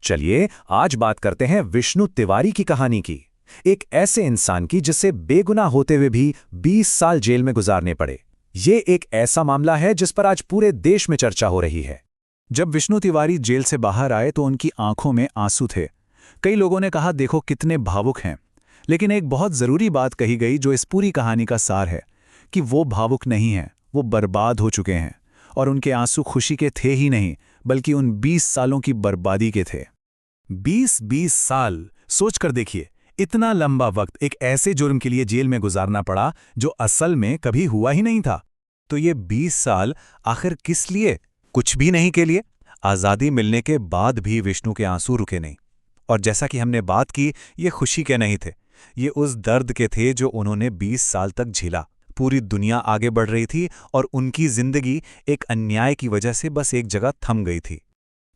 चलिए आज बात करते हैं विष्णु तिवारी की कहानी की। एक ऐसे इंसान की जिसे बेगुनाह होते हुए भी 20 साल जेल में गुजारने पड़े। ये एक ऐसा मामला है जिस पर आज पूरे देश में चर्चा हो रही है। जब विष्णु तिवारी जेल से बाहर आए तो उनकी आंखों में आंसू थे। कई लोगों ने कहा देखो कितने भावुक हैं, लेकिन एक बहुत ज़रूरी बात कही गई जो इस पूरी कहानी का सार है कि वो भावुक नहीं हैं, वो बर्बाद हो चुके हैं। और उनके आंसू खुशी के थे ही नहीं, बल्कि उन 20 सालों की बर्बादी के थे। 20 साल, सोच कर देखिए, इतना लंबा वक्त एक ऐसे जुर्म के लिए जेल में गुजारना पड़ा जो असल में कभी हुआ ही नहीं था। तो ये 20 साल आखिर किस लिए? कुछ भी नहीं के लिए। आज़ादी मिलने के बाद भी विष्णु के आंसू रुके नहीं। और जैसा कि हमने बात की, ये खुशी के नहीं थे, ये उस दर्द के थे जो उन्होंने 20 साल तक झेला। पूरी दुनिया आगे बढ़ रही थी और उनकी जिंदगी एक अन्याय की वजह से बस एक जगह थम गई थी।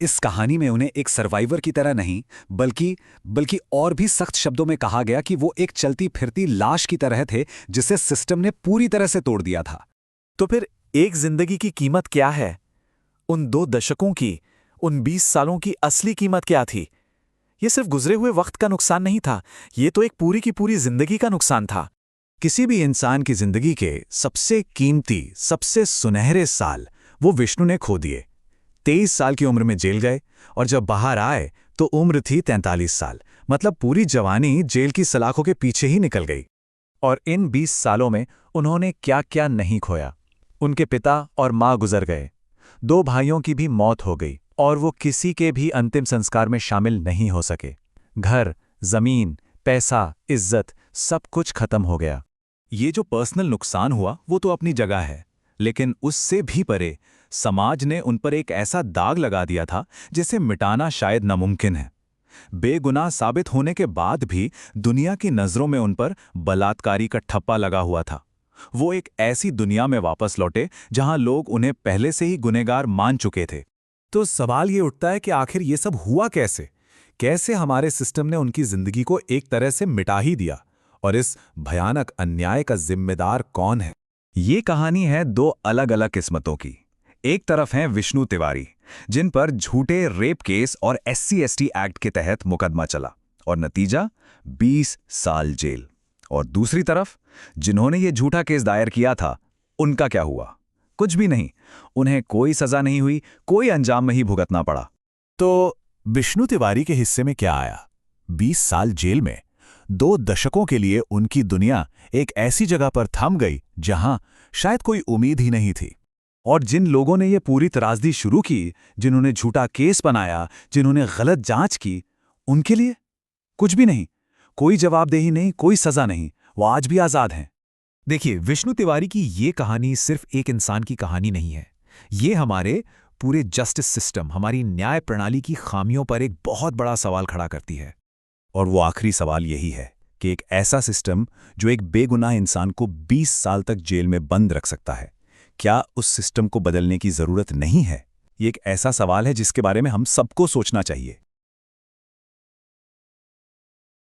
इस कहानी में उन्हें एक सर्वाइवर की तरह नहीं, बल्कि और भी सख्त शब्दों में कहा गया कि वो एक चलती फिरती लाश की तरह थे जिसे सिस्टम ने पूरी तरह से तोड़ दिया था। तो फिर एक जिंदगी की कीमत क्या है? उन 2 दशकों की, उन 20 सालों की असली कीमत क्या थी? ये सिर्फ गुजरे हुए वक्त का नुकसान नहीं था, ये तो एक पूरी की पूरी जिंदगी का नुकसान था। किसी भी इंसान की जिंदगी के सबसे कीमती, सबसे सुनहरे साल वो विष्णु ने खो दिए। 23 साल की उम्र में जेल गए और जब बाहर आए तो उम्र थी 43 साल। मतलब पूरी जवानी जेल की सलाखों के पीछे ही निकल गई। और इन 20 सालों में उन्होंने क्या क्या नहीं खोया। उनके पिता और माँ गुजर गए, 2 भाइयों की भी मौत हो गई और वो किसी के भी अंतिम संस्कार में शामिल नहीं हो सके। घर, जमीन, पैसा, इज्जत, सब कुछ खत्म हो गया। ये जो पर्सनल नुकसान हुआ वो तो अपनी जगह है, लेकिन उससे भी परे समाज ने उन पर एक ऐसा दाग लगा दिया था जिसे मिटाना शायद नामुमकिन है। बेगुनाह साबित होने के बाद भी दुनिया की नज़रों में उन पर बलात्कारी का ठप्पा लगा हुआ था। वो एक ऐसी दुनिया में वापस लौटे जहां लोग उन्हें पहले से ही गुनहगार मान चुके थे। तो सवाल ये उठता है कि आखिर ये सब हुआ कैसे? कैसे हमारे सिस्टम ने उनकी जिंदगी को एक तरह से मिटा ही दिया? और इस भयानक अन्याय का जिम्मेदार कौन है? ये कहानी है 2 अलग-अलग किस्मतों की। एक तरफ हैं विष्णु तिवारी, जिन पर झूठे रेप केस और SC/ST एक्ट के तहत मुकदमा चला और नतीजा 20 साल जेल। और दूसरी तरफ जिन्होंने ये झूठा केस दायर किया था, उनका क्या हुआ? कुछ भी नहीं। उन्हें कोई सजा नहीं हुई, कोई अंजाम में ही भुगतना पड़ा। तो विष्णु तिवारी के हिस्से में क्या आया? 20 साल जेल में 2 दशकों के लिए उनकी दुनिया एक ऐसी जगह पर थम गई जहां शायद कोई उम्मीद ही नहीं थी। और जिन लोगों ने ये पूरी त्रासदी शुरू की, जिन्होंने झूठा केस बनाया, जिन्होंने गलत जांच की, उनके लिए कुछ भी नहीं। कोई जवाबदेही नहीं, कोई सजा नहीं। वो आज भी आज़ाद हैं। देखिए, विष्णु तिवारी की ये कहानी सिर्फ एक इंसान की कहानी नहीं है। ये हमारे पूरे जस्टिस सिस्टम, हमारी न्याय प्रणाली की खामियों पर एक बहुत बड़ा सवाल खड़ा करती है। और वो आखिरी सवाल यही है कि एक ऐसा सिस्टम जो एक बेगुनाह इंसान को 20 साल तक जेल में बंद रख सकता है, क्या उस सिस्टम को बदलने की ज़रूरत नहीं है? ये एक ऐसा सवाल है जिसके बारे में हम सबको सोचना चाहिए।